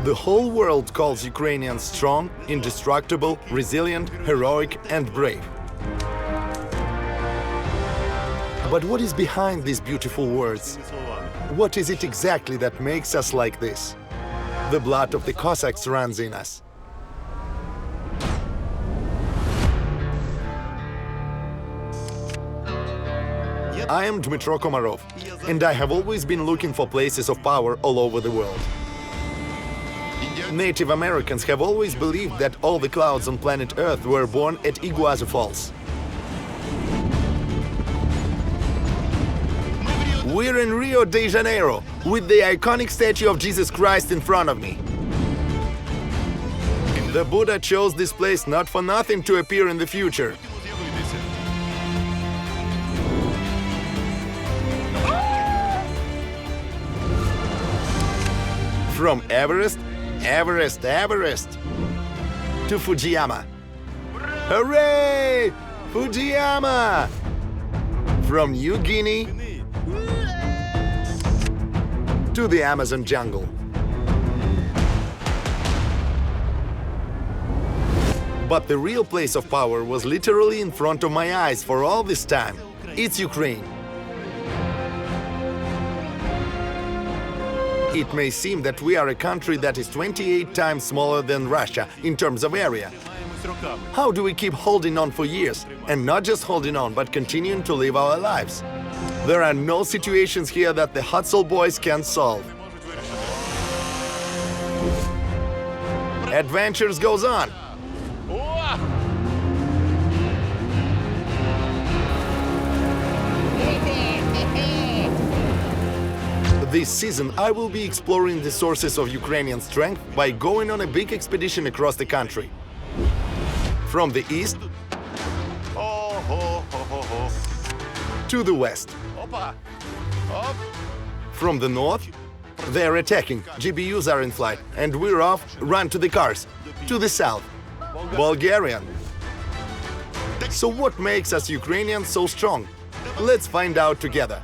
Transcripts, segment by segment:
The whole world calls Ukrainians strong, indestructible, resilient, heroic and brave. But what is behind these beautiful words? What is it exactly that makes us like this? The blood of the Cossacks runs in us. I am Dmytro Komarov, and I have always been looking for places of power all over the world. Native Americans have always believed that all the clouds on planet Earth were born at Iguazu Falls. We're in Rio de Janeiro, with the iconic statue of Jesus Christ in front of me. The Buddha chose this place not for nothing to appear in the future. From Everest to Fujiyama. Hooray! Fujiyama! From New Guinea to the Amazon jungle. But the real place of power was literally in front of my eyes for all this time. It's Ukraine. It may seem that we are a country that is 28 times smaller than Russia in terms of area. How do we keep holding on for years? And not just holding on, but continuing to live our lives? There are no situations here that the Hustle Boys can solve. Adventures goes on. This season, I will be exploring the sources of Ukrainian strength by going on a big expedition across the country. From the east to the west. From the north, they're attacking, GBUs are in flight, and we're off, run to the cars. To the south, Bulgarian. So what makes us Ukrainians so strong? Let's find out together.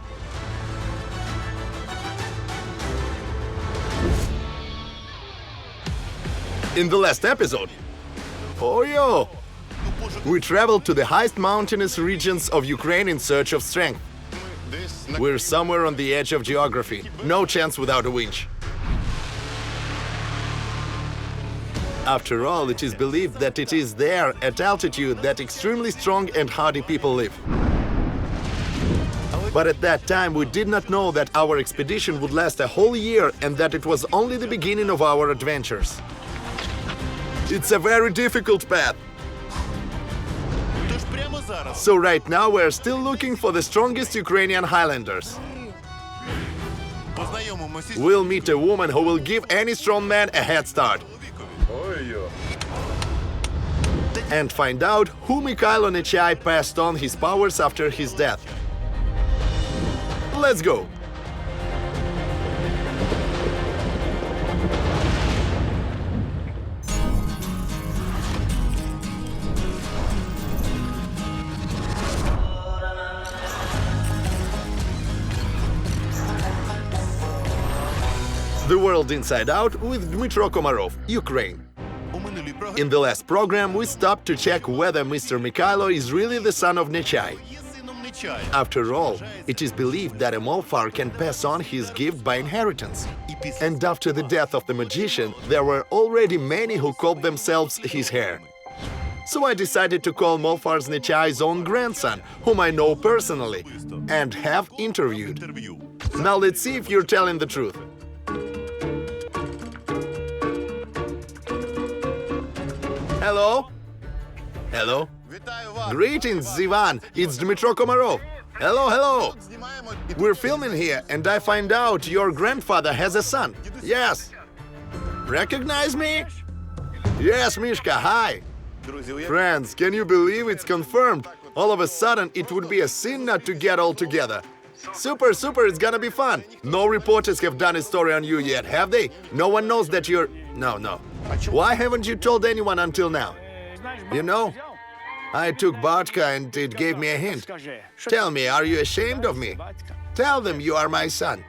In the last episode, we traveled to the highest mountainous regions of Ukraine in search of strength. We're somewhere on the edge of geography, no chance without a winch. After all, it is believed that it is there, at altitude, that extremely strong and hardy people live. But at that time, we did not know that our expedition would last a whole year and that it was only the beginning of our adventures. It's a very difficult path. So right now we're still looking for the strongest Ukrainian Highlanders. We'll meet a woman who will give any strong man a head start. And find out who Mykhailo Nechai passed on his powers after his death. Let's go! The World Inside Out with Dmytro Komarov, Ukraine. In the last program, we stopped to check whether Mr. Mykhailo is really the son of Nichay. After all, it is believed that a Molfar can pass on his gift by inheritance. And after the death of the magician, there were already many who called themselves his heir. So I decided to call Molfar's Nichay's own grandson, whom I know personally, and have interviewed. Now let's see if you're telling the truth. Hello? Hello? Greetings, Ivan. It's Dmytro Komarov. Hello. We're filming here, and I find out your grandfather has a son. Yes. Recognize me? Yes, Mishka, hi. Friends, can you believe it's confirmed? All of a sudden, it would be a sin not to get all together. Super, it's gonna be fun. No reporters have done a story on you yet, have they? No one knows that you're... No. Why haven't you told anyone until now? You know, I took vodka and it gave me a hint. Tell me, are you ashamed of me? Tell them you are my son.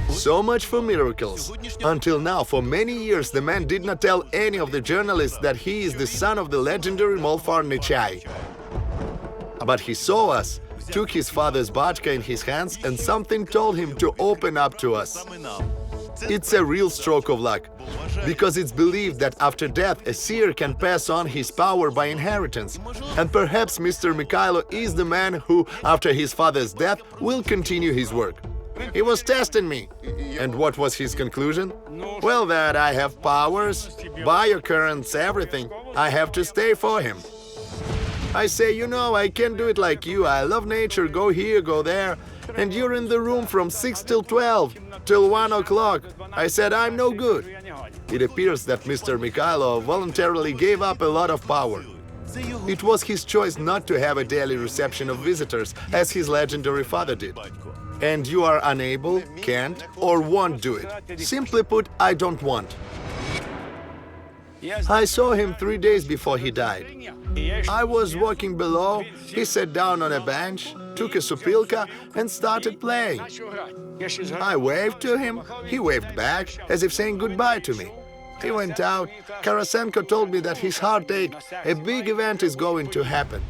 So much for miracles. Until now, for many years, the man did not tell any of the journalists that he is the son of the legendary Molfar Nichay. But he saw us, took his father's vodka in his hands, and something told him to open up to us. It's a real stroke of luck, because it's believed that after death, a seer can pass on his power by inheritance. And perhaps Mr. Mykhailo is the man who, after his father's death, will continue his work. He was testing me. And what was his conclusion? Well, that I have powers, biocurrents, everything. I have to stay for him. I say, you know, I can't do it like you. I love nature, go here, go there. And you're in the room from 6 till 12, till 1 o'clock. I said, I'm no good. It appears that Mr. Mykhailo voluntarily gave up a lot of power. It was his choice not to have a daily reception of visitors, as his legendary father did. And you are unable, can't, or won't do it. Simply put, I don't want. I saw him 3 days before he died. I was walking below, he sat down on a bench, took a supilka and started playing. I waved to him, he waved back, as if saying goodbye to me. He went out. Karasenko told me that his heart ached. A big event is going to happen.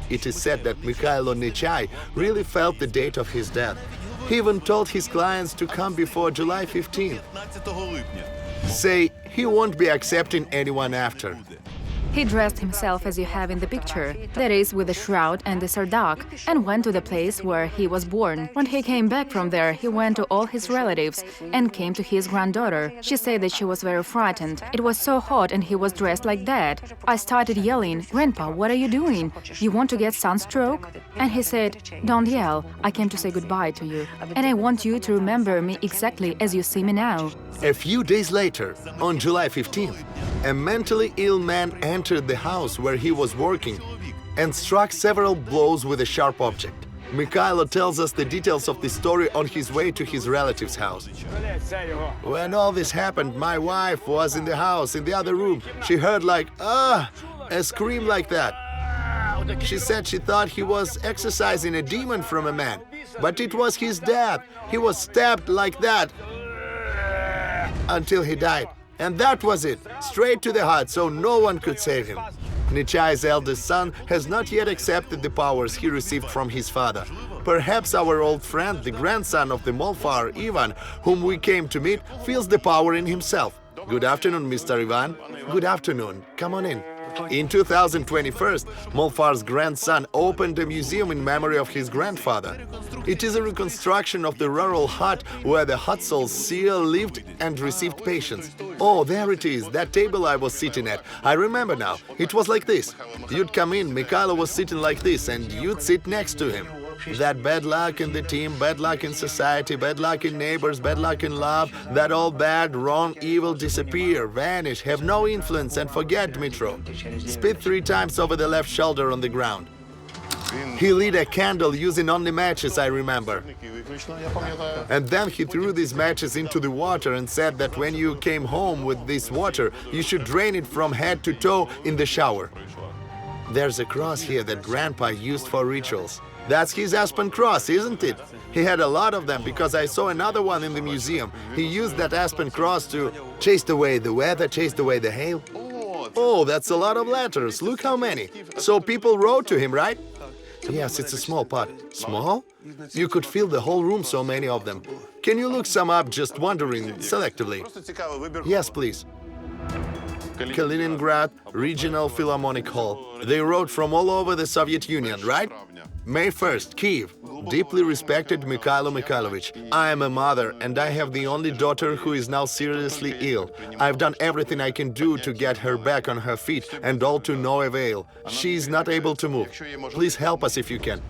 It is said that Mykhailo Nechai really felt the date of his death. He even told his clients to come before July 15th. Say, he won't be accepting anyone after. He dressed himself as you have in the picture, that is, with a shroud and a sardak, and went to the place where he was born. When he came back from there, he went to all his relatives and came to his granddaughter. She said that she was very frightened. It was so hot and he was dressed like that. I started yelling, "Grandpa, what are you doing? You want to get sunstroke?" And he said, "Don't yell, I came to say goodbye to you. And I want you to remember me exactly as you see me now." A few days later, on July 15th, a mentally ill man entered the house where he was working and struck several blows with a sharp object. Mykhailo tells us the details of the story on his way to his relative's house. When all this happened, my wife was in the house, in the other room. She heard like, a scream like that. She said she thought he was exorcising a demon from a man, but it was his dad. He was stabbed like that until he died. And that was it, straight to the heart, so no one could save him. Nichay's eldest son has not yet accepted the powers he received from his father. Perhaps our old friend, the grandson of the Molfar, Ivan, whom we came to meet, feels the power in himself. Good afternoon, Mr. Ivan. Good afternoon. Come on in. In 2021, Molfar's grandson opened a museum in memory of his grandfather. It is a reconstruction of the rural hut where the Hutzel's seer lived and received patients. Oh, there it is, that table I was sitting at. I remember now. It was like this. You'd come in, Mykhailo was sitting like this, and you'd sit next to him. That bad luck in the team, bad luck in society, bad luck in neighbors, bad luck in love, that all bad, wrong, evil disappear, vanish, have no influence, and forget Dmytro. Spit 3 times over the left shoulder on the ground. He lit a candle using only matches, I remember. And then he threw these matches into the water and said that when you came home with this water, you should drain it from head to toe in the shower. There's a cross here that Grandpa used for rituals. That's his aspen cross, isn't it? He had a lot of them because I saw another one in the museum. He used that aspen cross to chase away the weather, chase away the hail. Oh, that's a lot of letters. Look how many. So people wrote to him, right? Yes, it's a small pot. Small? You could fill the whole room, so many of them. Can you look some up, just wondering, selectively? Yes, please. Kaliningrad Regional Philharmonic Hall. They wrote from all over the Soviet Union, right? May 1st, Kiev. Deeply respected Mykhailo Mikhailovich. I am a mother and I have the only daughter who is now seriously ill. I've done everything I can do to get her back on her feet and all to no avail. She is not able to move. Please help us if you can.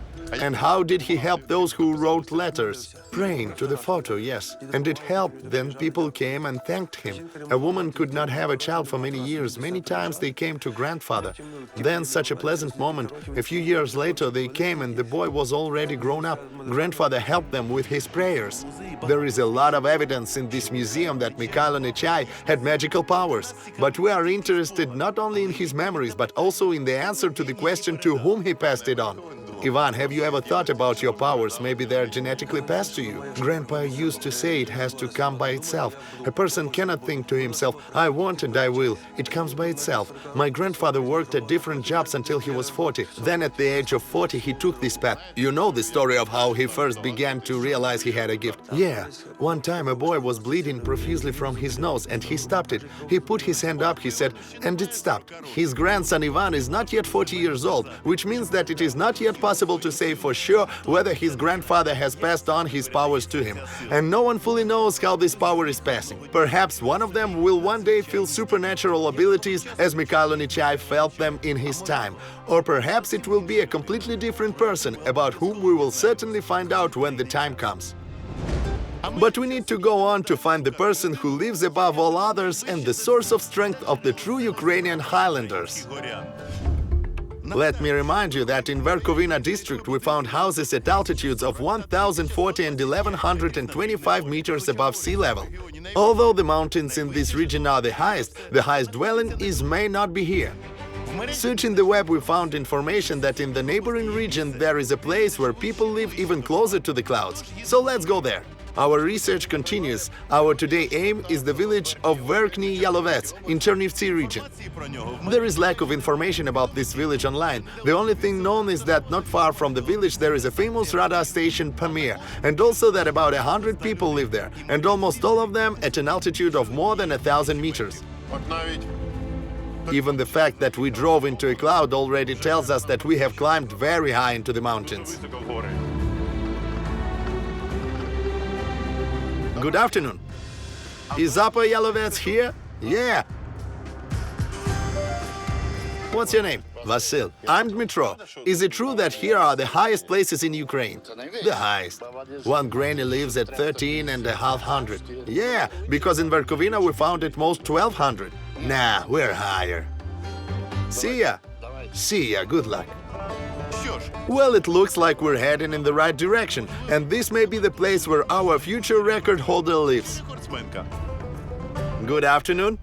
And how did he help those who wrote letters? Praying to the photo, yes. And it helped. Then people came and thanked him. A woman could not have a child for many years. Many times they came to grandfather. Then such a pleasant moment. A few years later they came and the boy was already grown up. Grandfather helped them with his prayers. There is a lot of evidence in this museum that Mykhailo Nechai had magical powers. But we are interested not only in his memories, but also in the answer to the question to whom he passed it on. Ivan, have you ever thought about your powers? Maybe they're genetically passed to you. Grandpa used to say it has to come by itself. A person cannot think to himself, I want and I will. It comes by itself. My grandfather worked at different jobs until he was 40. Then at the age of 40, he took this path. You know the story of how he first began to realize he had a gift. Yeah, one time a boy was bleeding profusely from his nose and he stopped it. He put his hand up, he said, and it stopped. His grandson Ivan is not yet 40 years old, which means that it is not yet possible to say for sure whether his grandfather has passed on his powers to him. And no one fully knows how this power is passing. Perhaps one of them will one day feel supernatural abilities as Mykhailo Nechai felt them in his time. Or perhaps it will be a completely different person about whom we will certainly find out when the time comes. But we need to go on to find the person who lives above all others and the source of strength of the true Ukrainian Highlanders. Let me remind you that in Verkhovina district we found houses at altitudes of 1,040 and 1,125 meters above sea level. Although the mountains in this region are the highest dwelling may not be here. Searching the web, we found information that in the neighboring region there is a place where people live even closer to the clouds. So let's go there. Our research continues. Our today aim is the village of Verkhny Yalovets in Chernivtsi region. There is lack of information about this village online. The only thing known is that not far from the village there is a famous radar station Pamir, and also that about 100 people live there, and almost all of them at an altitude of more than 1,000 meters. Even the fact that we drove into a cloud already tells us that we have climbed very high into the mountains. Good afternoon. Is Upper Yalovets here? Yeah. What's your name? Vasil. I'm Dmytro. Is it true that here are the highest places in Ukraine? The highest. One granny lives at 13,500. Yeah, because in Verkhovina we found at most 1,200. Nah, we're higher. See ya. See ya. Good luck. Well, it looks like we're heading in the right direction, and this may be the place where our future record holder lives. Good afternoon.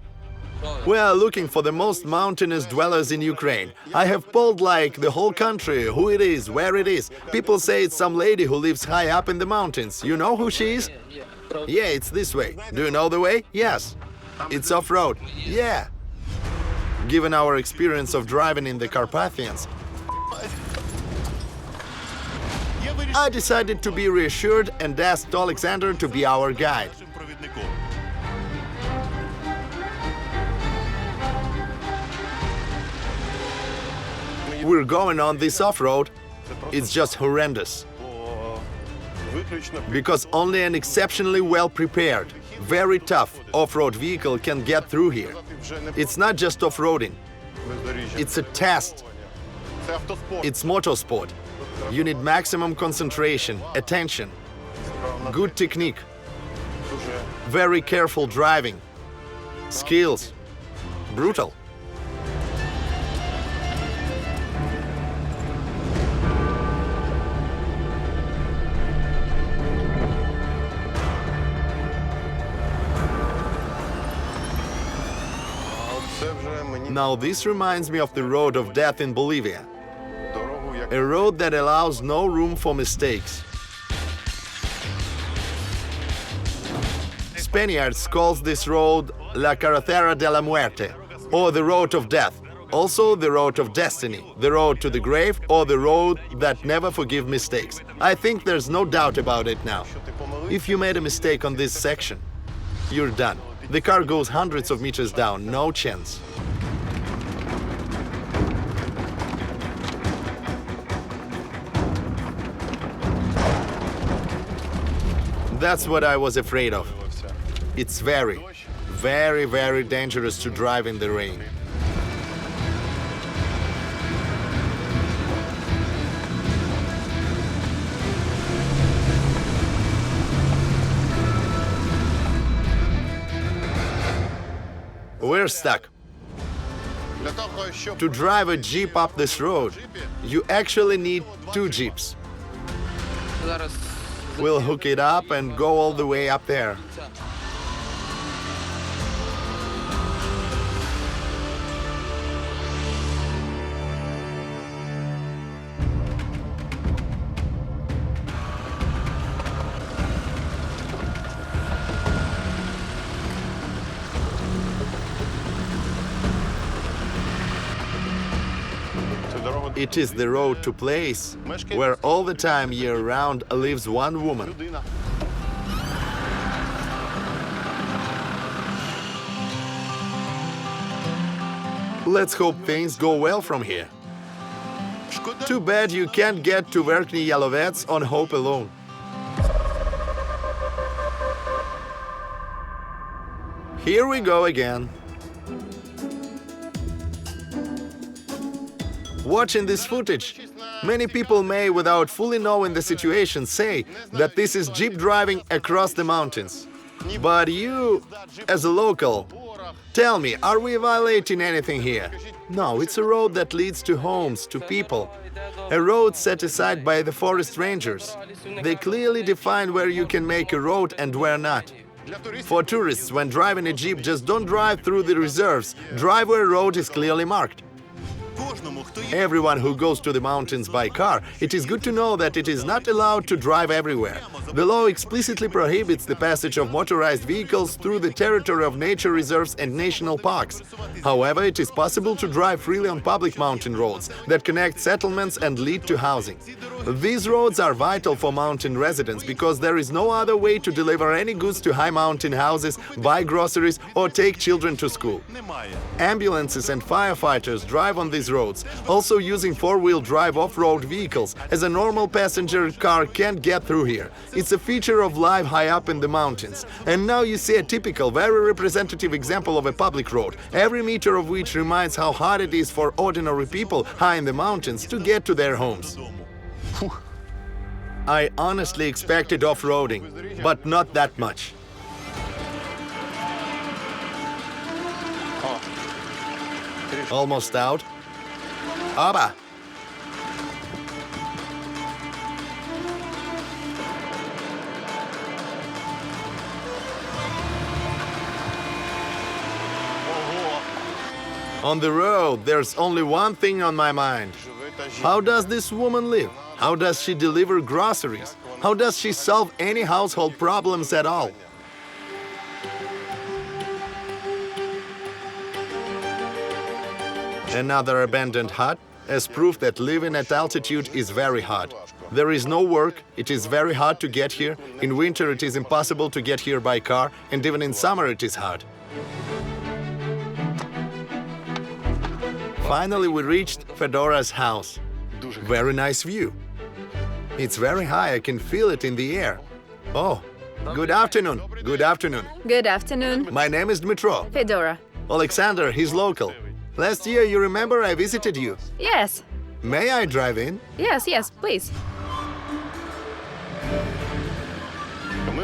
We are looking for the most mountainous dwellers in Ukraine. I have polled like the whole country, who it is, where it is. People say it's some lady who lives high up in the mountains. You know who she is? Yeah, it's this way. Do you know the way? Yes. It's off-road. Yeah. Given our experience of driving in the Carpathians, I decided to be reassured and asked Oleksandr to be our guide. We're going on this off-road. It's just horrendous. Because only an exceptionally well-prepared, very tough off-road vehicle can get through here. It's not just off-roading. It's a test. It's motorsport. You need maximum concentration, attention, good technique, very careful driving, skills, brutal. Now this reminds me of the road of death in Bolivia. A road that allows no room for mistakes. Spaniards calls this road La Carretera de la Muerte, or the road of death, also the road of destiny, the road to the grave, or the road that never forgive mistakes. I think there's no doubt about it now. If you made a mistake on this section, you're done. The car goes hundreds of meters down, no chance. That's what I was afraid of. It's very, very, very dangerous to drive in the rain. We're stuck. To drive a jeep up this road, you actually need 2 jeeps. We'll hook it up and go all the way up there. It is the road to place where all the time year-round lives one woman. Let's hope things go well from here. Too bad you can't get to Verkhny Yalovets on hope alone. Here we go again. Watching this footage, many people may, without fully knowing the situation, say that this is jeep driving across the mountains. But you, as a local, tell me, are we violating anything here? No, it's a road that leads to homes, to people. A road set aside by the forest rangers. They clearly define where you can make a road and where not. For tourists, when driving a jeep, just don't drive through the reserves. Drive where a road is clearly marked. Everyone who goes to the mountains by car, it is good to know that it is not allowed to drive everywhere. The law explicitly prohibits the passage of motorized vehicles through the territory of nature reserves and national parks. However, it is possible to drive freely on public mountain roads that connect settlements and lead to housing. These roads are vital for mountain residents because there is no other way to deliver any goods to high mountain houses, buy groceries, or take children to school. Ambulances and firefighters drive on these roads, also using four-wheel drive off-road vehicles, as a normal passenger car can't get through here. It's a feature of life high up in the mountains. And now you see a typical, very representative example of a public road, every meter of which reminds how hard it is for ordinary people high in the mountains to get to their homes. I honestly expected off-roading, but not that much. Almost out. Abba! On the road, there's only one thing on my mind. How does this woman live? How does she deliver groceries? How does she solve any household problems at all? Another abandoned hut, as proof that living at altitude is very hard. There is no work, it is very hard to get here. In winter it is impossible to get here by car, and even in summer it is hard. Finally we reached Fedora's house. Very nice view. It's very high, I can feel it in the air. Oh, good afternoon. Good afternoon. Good afternoon. My name is Dmytro. Fedora. Oleksandr, he's local. Last year, you remember I visited you. Yes. May I drive in? Yes, please.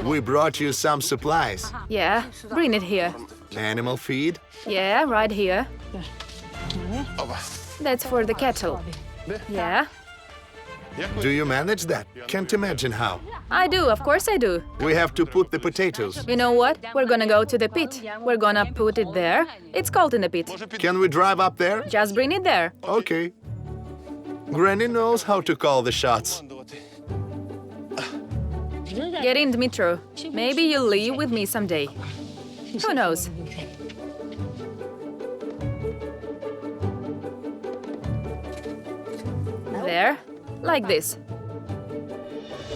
We brought you some supplies. Yeah, bring it here. Animal feed. Yeah, right here. That's for the cattle. Yeah. Do you manage that? Can't imagine how. I do, of course I do. We have to put the potatoes. You know what? We're gonna go to the pit. We're gonna put it there. It's cold in the pit. Can we drive up there? Just bring it there. Okay. Granny knows how to call the shots. Get in, Dmytro. Maybe you'll leave with me someday. Who knows? There, like this.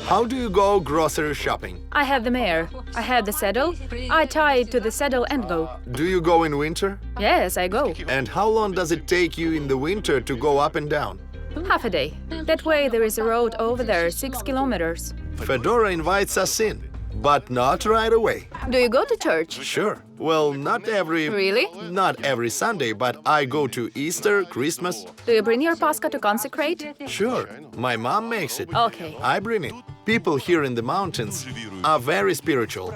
How do you go grocery shopping? I have the mare. I have the saddle. I tie it to the saddle and go. Do you go in winter? Yes, I go. And how long does it take you in the winter to go up and down? Half a day. That way there is a road over there, 6 kilometers. Fedora invites us in, but not right away. Do you go to church? Sure. Well, not every... Really? Not every Sunday, but I go to Easter, Christmas. Do you bring your pascha to consecrate? Sure. My mom makes it. Okay. I bring it. People here in the mountains are very spiritual,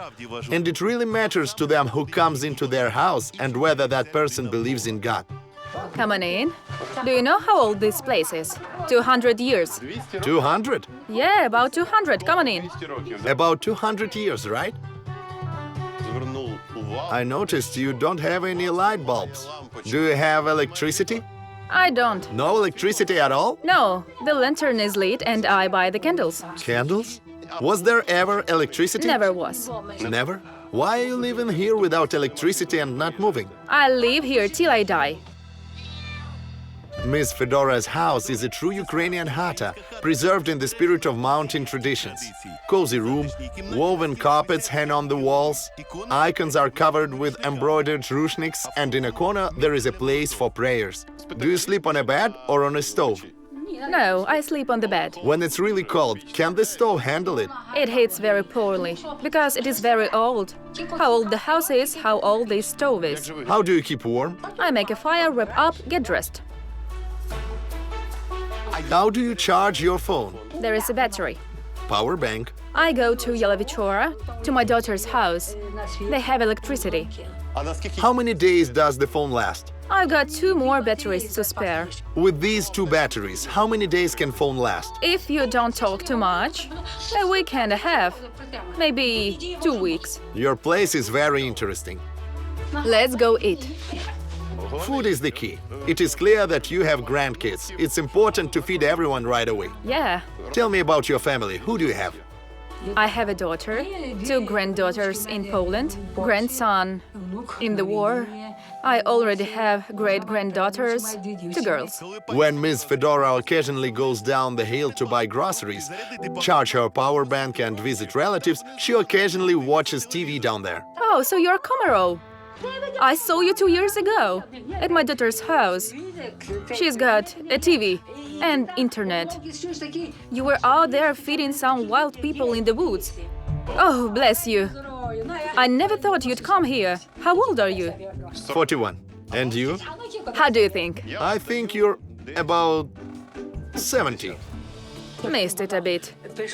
and it really matters to them who comes into their house and whether that person believes in God. Come on in. Do you know how old this place is? 200 years. 200? Yeah, about 200. Come on in. About 200 years, right? I noticed you don't have any light bulbs. Do you have electricity? I don't. No electricity at all? No, the lantern is lit and I buy the candles. Candles? Was there ever electricity? Never was. Never? Why are you living here without electricity and not moving? I'll live here till I die. Ms. Fedora's house is a true Ukrainian hata, preserved in the spirit of mountain traditions. Cozy room, woven carpets hang on the walls, icons are covered with embroidered rushniks, and in a corner there is a place for prayers. Do you sleep on a bed or on a stove? No, I sleep on the bed. When it's really cold, can the stove handle it? It heats very poorly, because it is very old. How old the house is, how old the stove is. How do you keep warm? I make a fire, wrap up, get dressed. How do you charge your phone? There is a battery. Power bank. I go to Yelovichora, to my daughter's house. They have electricity. How many days does the phone last? I've got 2 more batteries to spare. With these 2 batteries, how many days can phone last? If you don't talk too much, a week and a half, maybe 2 weeks. Your place is very interesting. Let's go eat. Food is the key. It is clear that you have grandkids. It's important to feed everyone right away. Yeah, Tell me about your family. Who do you have? I have a daughter, 2 granddaughters in Poland, grandson in the war. I already have great-granddaughters, 2 girls. When Ms. Fedora occasionally goes down the hill to buy groceries, charge her power bank and visit relatives, she occasionally watches TV down there. Oh, so you're Komarov. I saw you 2 years ago at my daughter's house. She's got a TV and internet. You were out there feeding some wild people in the woods. Oh, bless you. I never thought you'd come here. How old are you? 41. And you? How do you think? I think you're about 70. Missed it a bit.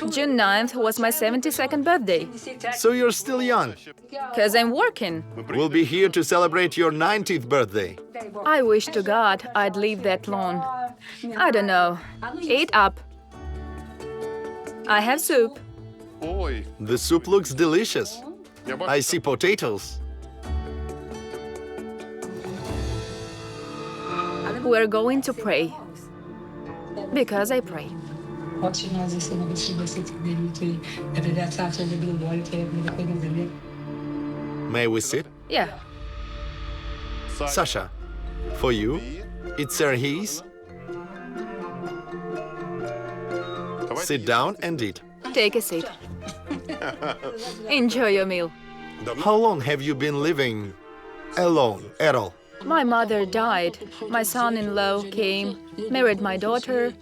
June 9th was my 72nd birthday. So you're still young. 'Cause I'm working. We'll be here to celebrate your 90th birthday. I wish to God I'd live that long. I don't know. Eat up. I have soup. The soup looks delicious. I see potatoes. We're going to pray. Because I pray. May we sit? Yeah. Sasha, for you, it's Serhiy's. Sit down and eat. Take a seat. Enjoy your meal. How long have you been living alone at all? My mother died. My son-in-law came, married my daughter,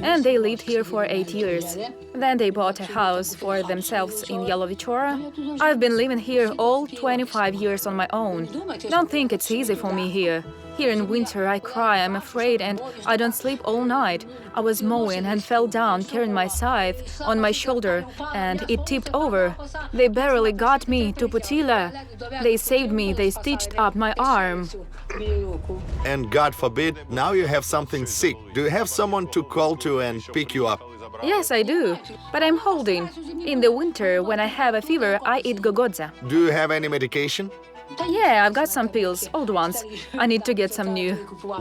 and they lived here for 8 years. Then they bought a house for themselves in Yelovichora. I've been living here all 25 years on my own. Don't think it's easy for me here. Here in winter I cry, I'm afraid, and I don't sleep all night. I was mowing and fell down carrying my scythe on my shoulder, and it tipped over. They barely got me to Putila. They saved me, they stitched up my arm. And God forbid, now you have something sick. Do you have someone to call to and pick you up? Yes, I do, but I'm holding. In the winter, when I have a fever, I eat gogodza. Do you have any medication? Yeah, I've got some pills, old ones. I need to get some new.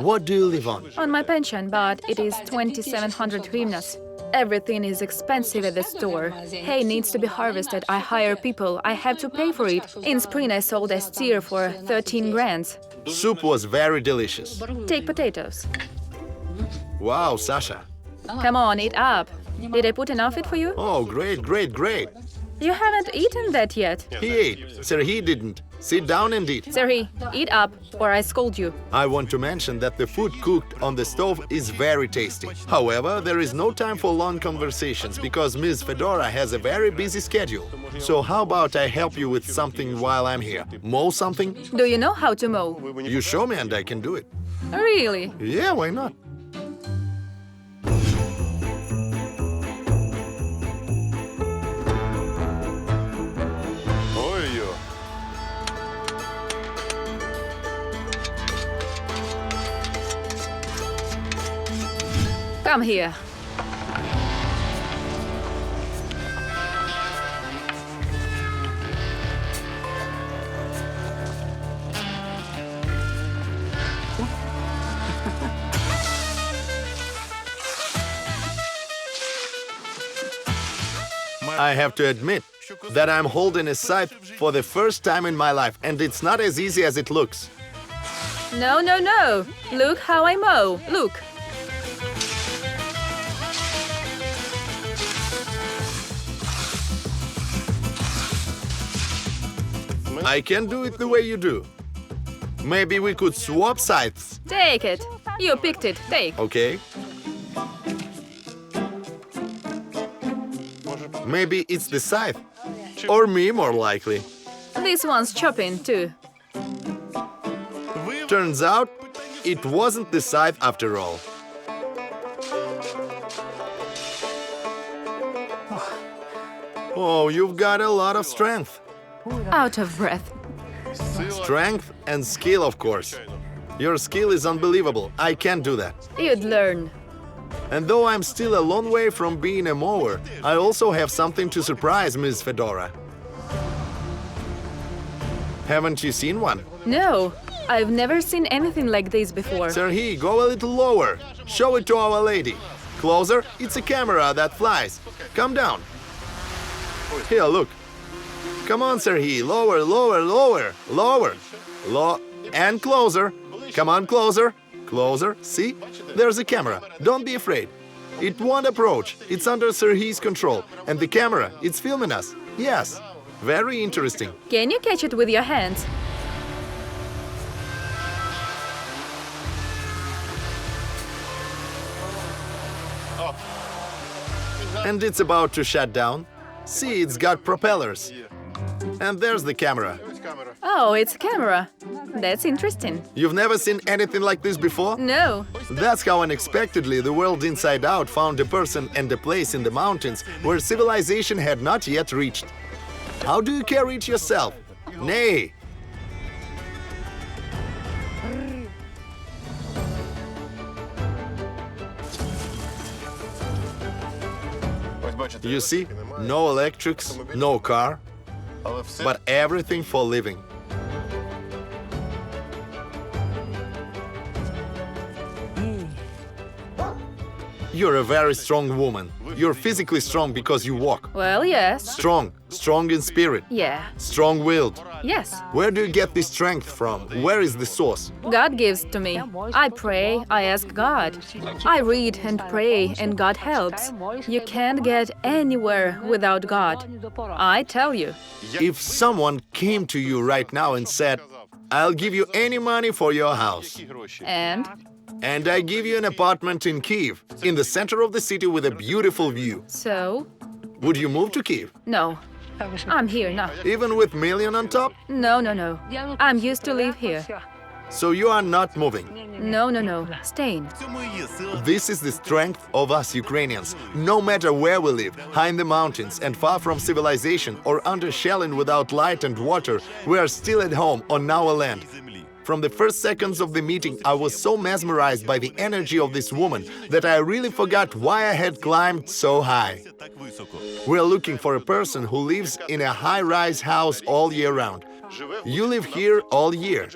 What do you live on? On my pension, but it is 2,700 hryvnias. Everything is expensive at the store. Hay needs to be harvested. I hire people. I have to pay for it. In spring, I sold a steer for 13 grand. Soup was very delicious. Take potatoes. Wow, Sasha. Come on, eat up. Did I put enough it for you? Oh, great, great, great. You haven't eaten that yet. He ate. Serhiy didn't. Sit down and eat. Serhiy, eat up, or I scold you. I want to mention that the food cooked on the stove is very tasty. However, there is no time for long conversations because Ms. Fedora has a very busy schedule. So how about I help you with something while I'm here? Mow something? Do you know how to mow? You show me and I can do it. Really? Yeah, why not? Come here. I have to admit that I'm holding a scythe for the first time in my life, and it's not as easy as it looks. No, no, no! Look how I mow! Look! I can't do it the way you do. Maybe we could swap sides. Take it! You picked it, take! Okay. Maybe it's the scythe. Or me, more likely. This one's chopping, too. Turns out, it wasn't the scythe after all. Oh, you've got a lot of strength. Out of breath. Strength and skill, of course. Your skill is unbelievable. I can't do that. You'd learn. And though I'm still a long way from being a mower, I also have something to surprise Ms. Fedora. Haven't you seen one? No, I've never seen anything like this before. Serhiy, go a little lower. Show it to our lady. Closer, it's a camera that flies. Come down. Here, look. Come on, Serhiy, lower, lower, lower, lower. And closer. Come on, closer. Closer, see? There's a camera. Don't be afraid. It won't approach. It's under Serhiy's control. And the camera, it's filming us. Yes. Very interesting. Can you catch it with your hands? And it's about to shut down. See, it's got propellers. And there's the camera. Oh, it's a camera. That's interesting. You've never seen anything like this before? No. That's how unexpectedly the world inside out found a person and a place in the mountains where civilization had not yet reached. How do you carry it yourself? Nay. You see, no electrics, no car, but everything for living. You're a very strong woman. You're physically strong because you walk. Well, yes. Strong in spirit. Yeah. Strong-willed. Yes. Where do you get this strength from? Where is the source? God gives to me. I pray, I ask God. I read and pray, and God helps. You can't get anywhere without God. I tell you. If someone came to you right now and said, I'll give you any money for your house, and I give you an apartment in Kiev, in the center of the city with a beautiful view, So? would you move to Kiev? No. I'm here now. Even with million on top? No, no, no. I'm used to live here. So you are not moving. No, no, no. Staying. This is the strength of us Ukrainians. No matter where we live, high in the mountains and far from civilization or under shelling without light and water, we are still at home on our land. From the first seconds of the meeting, I was so mesmerized by the energy of this woman that I really forgot why I had climbed so high. We're looking for a person who lives in a high-rise house all year round. You live here all year.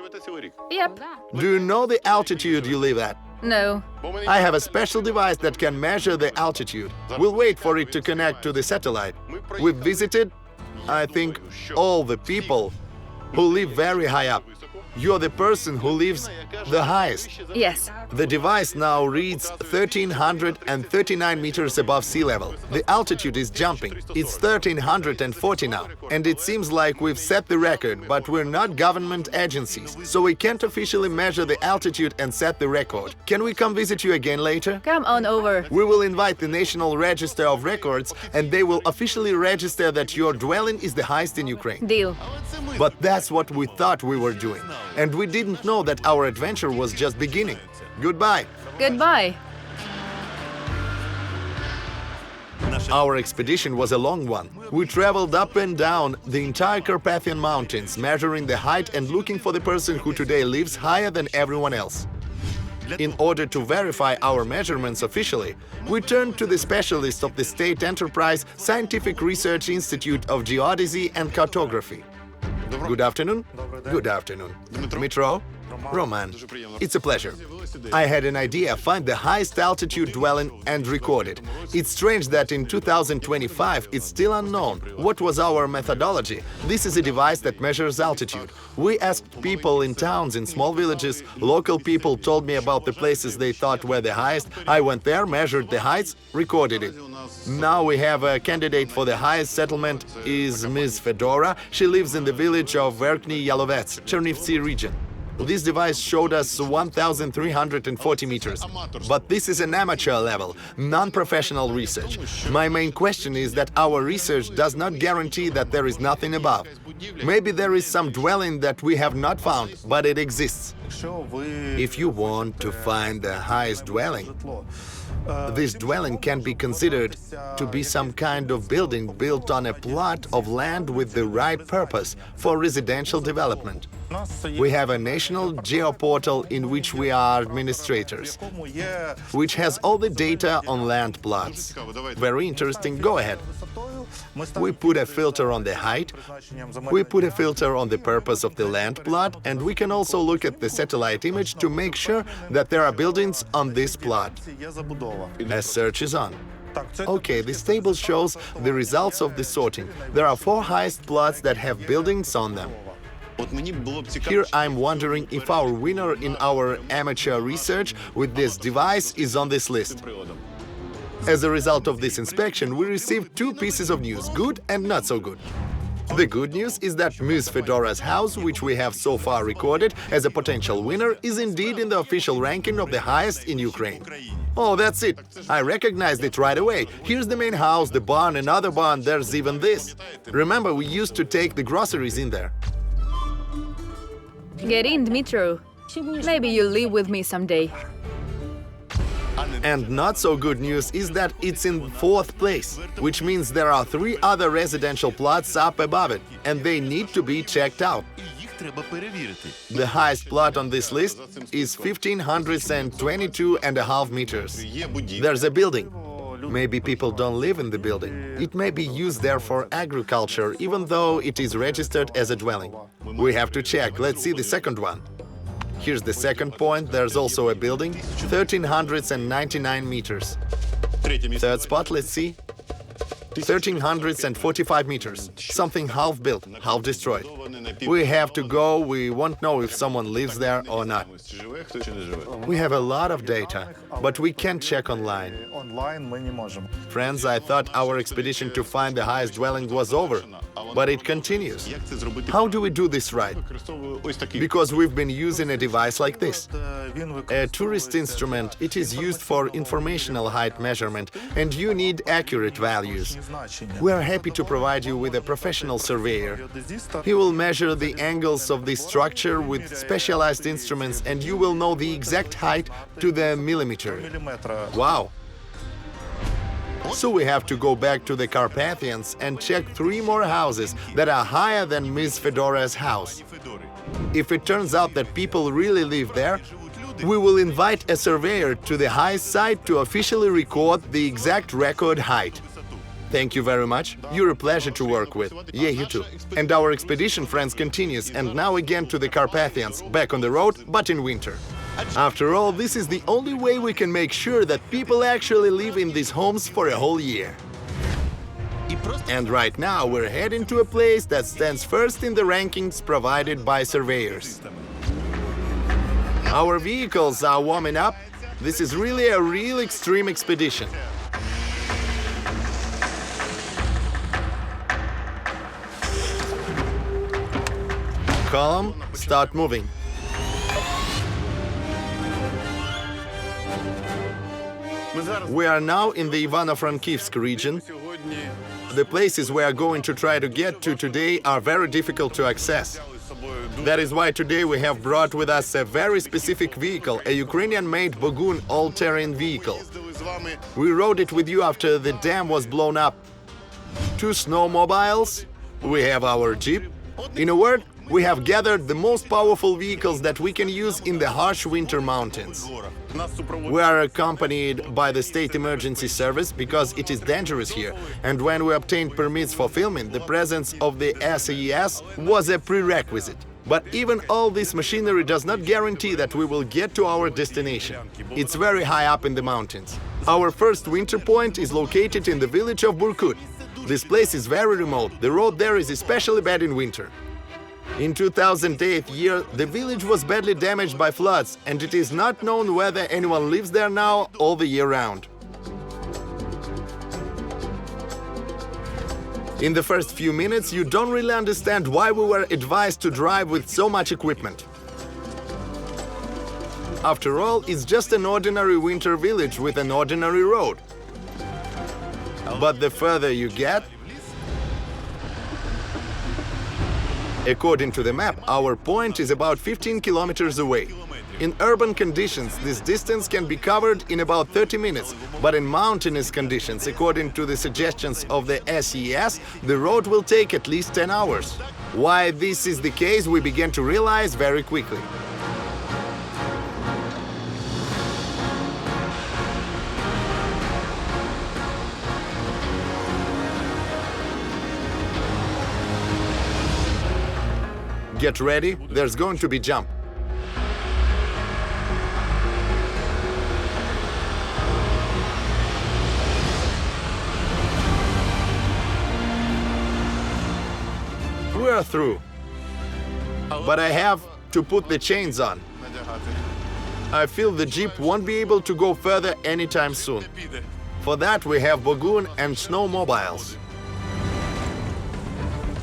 Yep. Do you know the altitude you live at? No. I have a special device that can measure the altitude. We'll wait for it to connect to the satellite. We've visited, I think, all the people who live very high up. You're the person who lives the highest. Yes. The device now reads 1,339 meters above sea level. The altitude is jumping. It's 1,340 now. And it seems like we've set the record, but we're not government agencies, so we can't officially measure the altitude and set the record. Can we come visit you again later? Come on over. We will invite the National Register of Records, and they will officially register that your dwelling is the highest in Ukraine. Deal. But that's what we thought we were doing. And we didn't know that our adventure was just beginning. Goodbye. Goodbye. Our expedition was a long one. We traveled up and down the entire Carpathian Mountains, measuring the height and looking for the person who today lives higher than everyone else. In order to verify our measurements officially, we turned to the specialist of the State Enterprise Scientific Research Institute of Geodesy and Cartography. Good afternoon. Good afternoon. Dmytro, Roman, it's a pleasure. I had an idea, find the highest altitude dwelling and record it. It's strange that in 2025 it's still unknown. What was our methodology? This is a device that measures altitude. We asked people in towns, in small villages. Local people told me about the places they thought were the highest. I went there, measured the heights, recorded it. Now we have a candidate for the highest settlement is Ms. Fedora. She lives in the village of Verkhny Yalovets, Chernivtsi region. This device showed us 1,340 meters. But this is an amateur level, non-professional research. My main question is that our research does not guarantee that there is nothing above. Maybe there is some dwelling that we have not found, but it exists. If you want to find the highest dwelling, this dwelling can be considered to be some kind of building built on a plot of land with the right purpose for residential development. We have a national geoportal in which we are administrators, which has all the data on land plots. Very interesting, go ahead. We put a filter on the height, we put a filter on the purpose of the land plot, and we can also look at the satellite image to make sure that there are buildings on this plot. A search is on. Okay, this table shows the results of the sorting. There are 4 highest plots that have buildings on them. Here I'm wondering if our winner in our amateur research with this device is on this list. As a result of this inspection, we received 2 pieces of news, good and not so good. The good news is that Ms. Fedora's house, which we have so far recorded as a potential winner, is indeed in the official ranking of the highest in Ukraine. Oh, that's it. I recognized it right away. Here's the main house, the barn, another barn, there's even this. Remember, we used to take the groceries in there. Get in, Dmytro. Maybe you'll live with me someday. And not so good news is that it's in 4th place, which means there are 3 other residential plots up above it, and they need to be checked out. The highest plot on this list is 1,522.5 meters. There's a building. Maybe people don't live in the building. It may be used there for agriculture, even though it is registered as a dwelling. We have to check. Let's see the second one. Here's the second point. There's also a building, 1,399 meters. Third spot, let's see. 1,345 meters. Something half built, half destroyed. We have to go. We won't know if someone lives there or not. We have a lot of data, but we can't check online. Friends, I thought our expedition to find the highest dwelling was over, but it continues. How do we do this right? Because we've been using a device like this. A tourist instrument, it is used for informational height measurement, and you need accurate values. We are happy to provide you with a professional surveyor. He will measure the angles of the structure with specialized instruments, and you will know the exact height to the millimeter. Wow! So we have to go back to the Carpathians and check 3 more houses that are higher than Ms. Fedora's house. If it turns out that people really live there, we will invite a surveyor to the highest site to officially record the exact record height. Thank you very much. You're a pleasure to work with. Yeah, you too. And our expedition, friends, continues, and now again to the Carpathians, back on the road, but in winter. After all, this is the only way we can make sure that people actually live in these homes for a whole year. And right now we're heading to a place that stands first in the rankings provided by surveyors. Our vehicles are warming up. This is really a real extreme expedition. Column, start moving. We are now in the Ivano-Frankivsk region. The places we are going to try to get to today are very difficult to access. That is why today we have brought with us a very specific vehicle, a Ukrainian-made Bogun all-terrain vehicle. We rode it with you after the dam was blown up. 2 snowmobiles, we have our Jeep. In a word, we have gathered the most powerful vehicles that we can use in the harsh winter mountains. We are accompanied by the State Emergency Service because it is dangerous here, and when we obtained permits for filming, the presence of the SES was a prerequisite. But even all this machinery does not guarantee that we will get to our destination. It's very high up in the mountains. Our first winter point is located in the village of Burkut. This place is very remote. The road there is especially bad in winter. In 2008 year, the village was badly damaged by floods, and it is not known whether anyone lives there now all the year round. In the first few minutes, you don't really understand why we were advised to drive with so much equipment. After all, it's just an ordinary winter village with an ordinary road. But the further you get, according to the map, our point is about 15 kilometers away. In urban conditions, this distance can be covered in about 30 minutes, but in mountainous conditions, according to the suggestions of the SES, the road will take at least 10 hours. Why this is the case, we began to realize very quickly. Get ready, there's going to be jump. We are through. But I have to put the chains on. I feel the Jeep won't be able to go further anytime soon. For that we have Bogun and snowmobiles.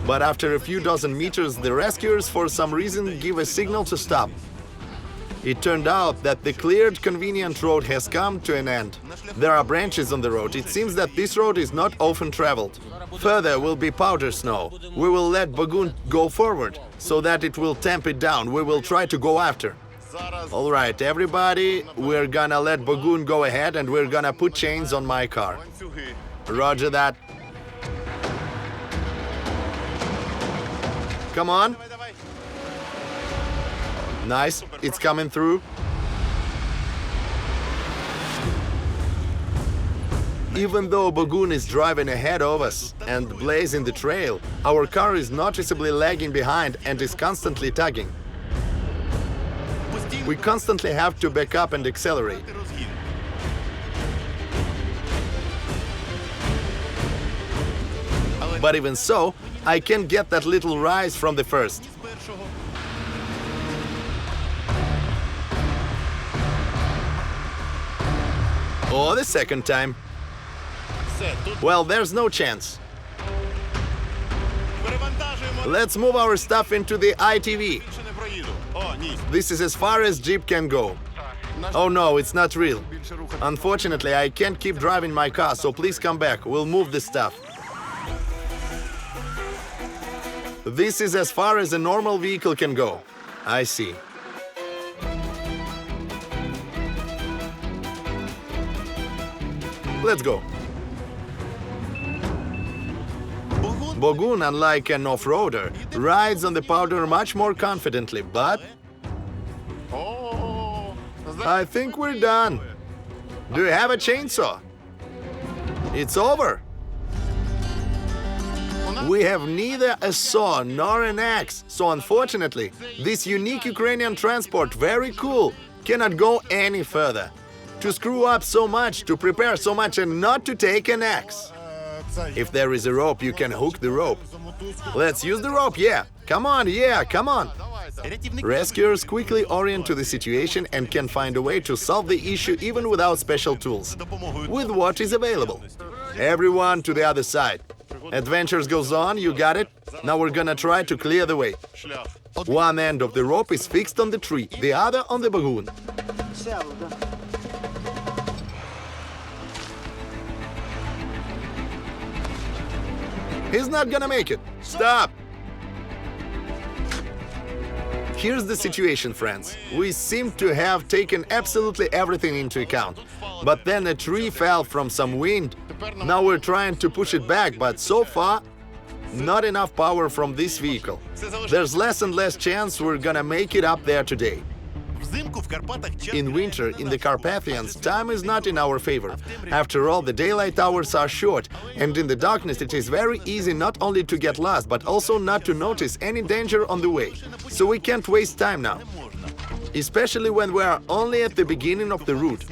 But after a few dozen meters, the rescuers for some reason give a signal to stop. It turned out that the cleared, convenient road has come to an end. There are branches on the road. It seems that this road is not often traveled. Further will be powder snow. We will let Bogun go forward, so that it will tamp it down. We will try to go after. All right, everybody, we're gonna let Bogun go ahead and we're gonna put chains on my car. Roger that. Come on. Nice, it's coming through. Even though Bogun is driving ahead of us and blazing the trail, our car is noticeably lagging behind and is constantly tugging. We constantly have to back up and accelerate. But even so, I can get that little rise from the first. Or the second time. Well, there's no chance. Let's move our stuff into the ITV. This is as far as Jeep can go. Oh no, it's not real. Unfortunately, I can't keep driving my car, so please come back. We'll move the stuff. This is as far as a normal vehicle can go. I see. Let's go. Bogun, unlike an off-roader, rides on the powder much more confidently, but I think we're done. Do you have a chainsaw? It's over. We have neither a saw nor an axe, so unfortunately, this unique Ukrainian transport, very cool, cannot go any further. To screw up so much, to prepare so much, and not to take an axe. If there is a rope, you can hook the rope. Let's use the rope, yeah. Come on, yeah, come on. Rescuers quickly orient to the situation and can find a way to solve the issue even without special tools, with what is available. Everyone to the other side. Adventures goes on, you got it? Now we're gonna try to clear the way. One end of the rope is fixed on the tree, the other on the Bogun. He's not gonna make it. Stop! Here's the situation, friends. We seem to have taken absolutely everything into account. But then a tree fell from some wind. Now we're trying to push it back, but so far, not enough power from this vehicle. There's less and less chance we're gonna make it up there today. In winter, in the Carpathians, time is not in our favor. After all, the daylight hours are short, and in the darkness it is very easy not only to get lost, but also not to notice any danger on the way. So we can't waste time now, especially when we are only at the beginning of the route.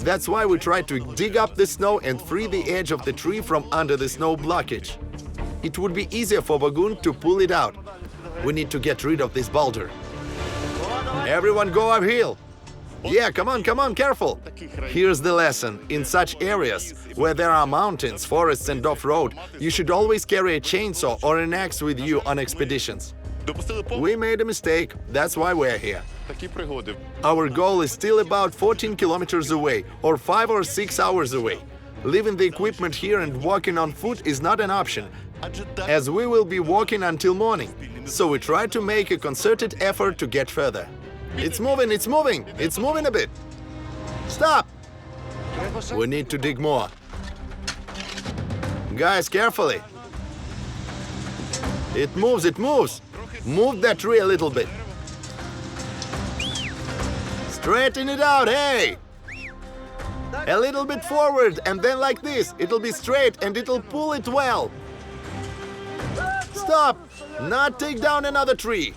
That's why we try to dig up the snow and free the edge of the tree from under the snow blockage. It would be easier for Bagun to pull it out. We need to get rid of this boulder. Everyone go uphill! Yeah, come on, careful! Here's the lesson. In such areas, where there are mountains, forests and off-road, you should always carry a chainsaw or an axe with you on expeditions. We made a mistake, that's why we're here. Our goal is still about 14 kilometers away, or 5 or 6 hours away. Leaving the equipment here and walking on foot is not an option, as we will be walking until morning. So we try to make a concerted effort to get further. It's moving a bit. Stop! We need to dig more. Guys, carefully. It moves. Move that tree a little bit. Straighten it out, hey! A little bit forward, and then like this. It'll be straight and it'll pull it well. Stop! Not take down another tree.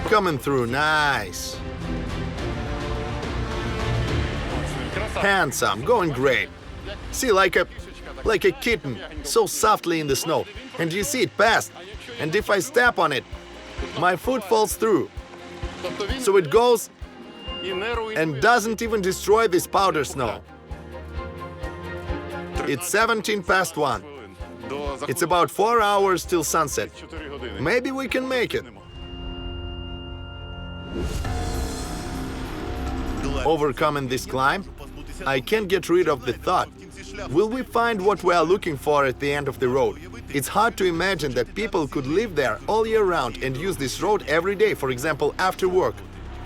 Coming through, nice. Handsome, going great. See, like a kitten, so softly in the snow. And you see it passed. And if I step on it, my foot falls through. So it goes and doesn't even destroy this powder snow. It's 17 past 1. It's about 4 hours till sunset. Maybe we can make it. Overcoming this climb, I can't get rid of the thought, will we find what we are looking for at the end of the road? It's hard to imagine that people could live there all year round and use this road every day, for example, after work.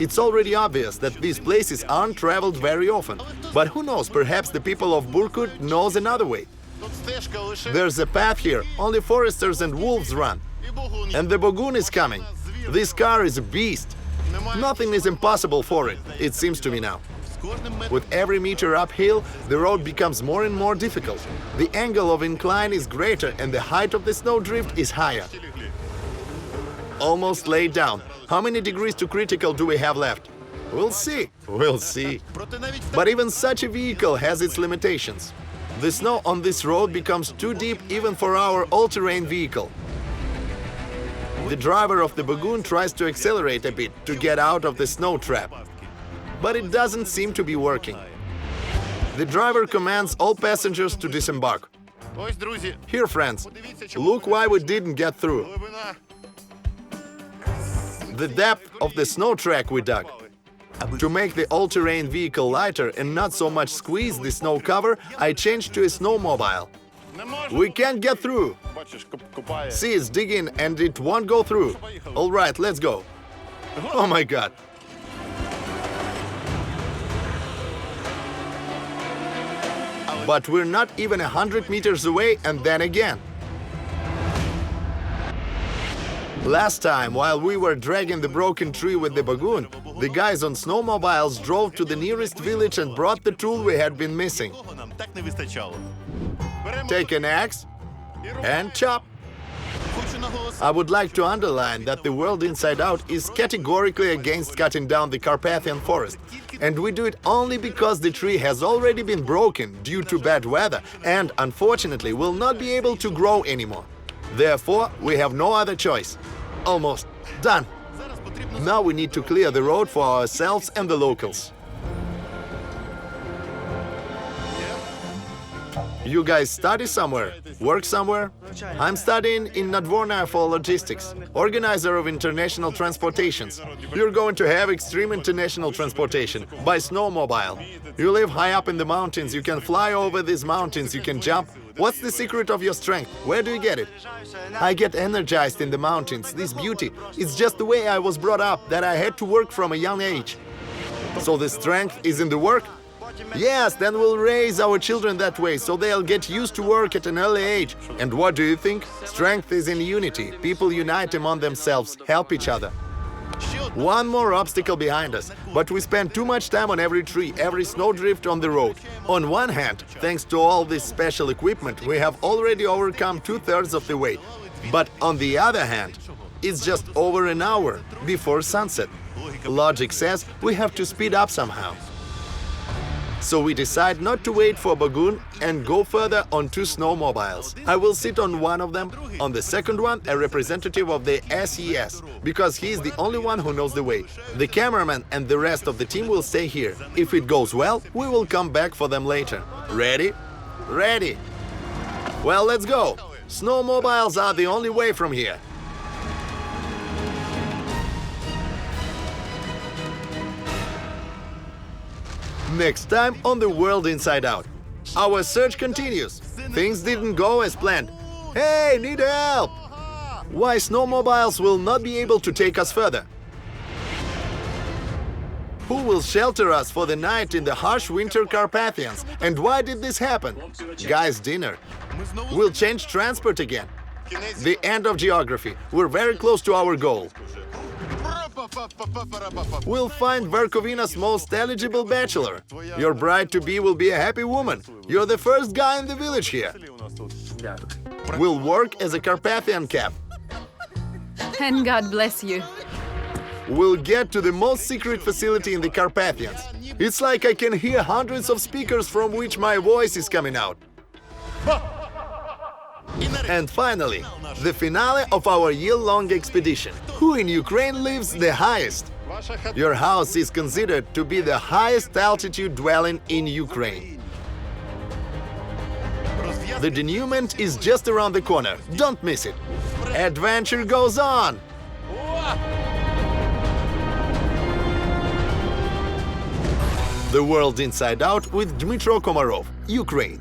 It's already obvious that these places aren't traveled very often. But who knows, perhaps the people of Burkut knows another way. There's a path here, only foresters and wolves run. And the Bagun is coming. This car is a beast. Nothing is impossible for it seems to me now. With every meter uphill, the road becomes more and more difficult. The angle of incline is greater and the height of the snowdrift is higher. Almost laid down. How many degrees to critical do we have left? We'll see. But even such a vehicle has its limitations. The snow on this road becomes too deep even for our all-terrain vehicle. The driver of the Bagun tries to accelerate a bit to get out of the snow trap. But it doesn't seem to be working. The driver commands all passengers to disembark. Here, friends, look why we didn't get through. The depth of the snow track we dug. To make the all-terrain vehicle lighter and not so much squeeze the snow cover, I changed to a snowmobile. We can't get through. See, it's digging and it won't go through. All right, let's go. Oh my God. But we're not even 100 meters away, and then again. Last time, while we were dragging the broken tree with the Bagun, the guys on snowmobiles drove to the nearest village and brought the tool we had been missing. Take an axe and chop. I would like to underline that the world inside out is categorically against cutting down the Carpathian forest. And we do it only because the tree has already been broken due to bad weather and, unfortunately, will not be able to grow anymore. Therefore, we have no other choice. Almost done. Now we need to clear the road for ourselves and the locals. You guys study somewhere? Work somewhere? I'm studying in Nadvornaya for logistics, organizer of international transportations. You're going to have extreme international transportation by snowmobile. You live high up in the mountains, you can fly over these mountains, you can jump. What's the secret of your strength? Where do you get it? I get energized in the mountains, this beauty. It's just the way I was brought up, that I had to work from a young age. So the strength is in the work? Yes, then we'll raise our children that way, so they'll get used to work at an early age. And what do you think? Strength is in unity. People unite among themselves, help each other. One more obstacle behind us, but we spend too much time on every tree, every snowdrift on the road. On one hand, thanks to all this special equipment, we have already overcome 2/3 of the way. But on the other hand, it's just over an hour before sunset. Logic says we have to speed up somehow. So we decide not to wait for Bagun and go further on 2 snowmobiles. I will sit on one of them, on the second one a representative of the SES, because he is the only one who knows the way. The cameraman and the rest of the team will stay here. If it goes well, we will come back for them later. Ready? Ready! Well, let's go! Snowmobiles are the only way from here. Next time on The World Inside Out. Our search continues. Things didn't go as planned. Hey, need help! Why snowmobiles will not be able to take us further? Who will shelter us for the night in the harsh winter Carpathians? And why did this happen? Guys, dinner. We'll change transport again. The end of geography. We're very close to our goal. We'll find Verkhovina's most eligible bachelor. Your bride-to-be will be a happy woman. You're the first guy in the village here. We'll work as a Carpathian cap. And God bless you. We'll get to the most secret facility in the Carpathians. It's like I can hear hundreds of speakers from which my voice is coming out. And finally, the finale of our year-long expedition. Who in Ukraine lives the highest? Your house is considered to be the highest altitude dwelling in Ukraine. The denouement is just around the corner. Don't miss it. Adventure goes on! The World Inside Out with Dmytro Komarov, Ukraine.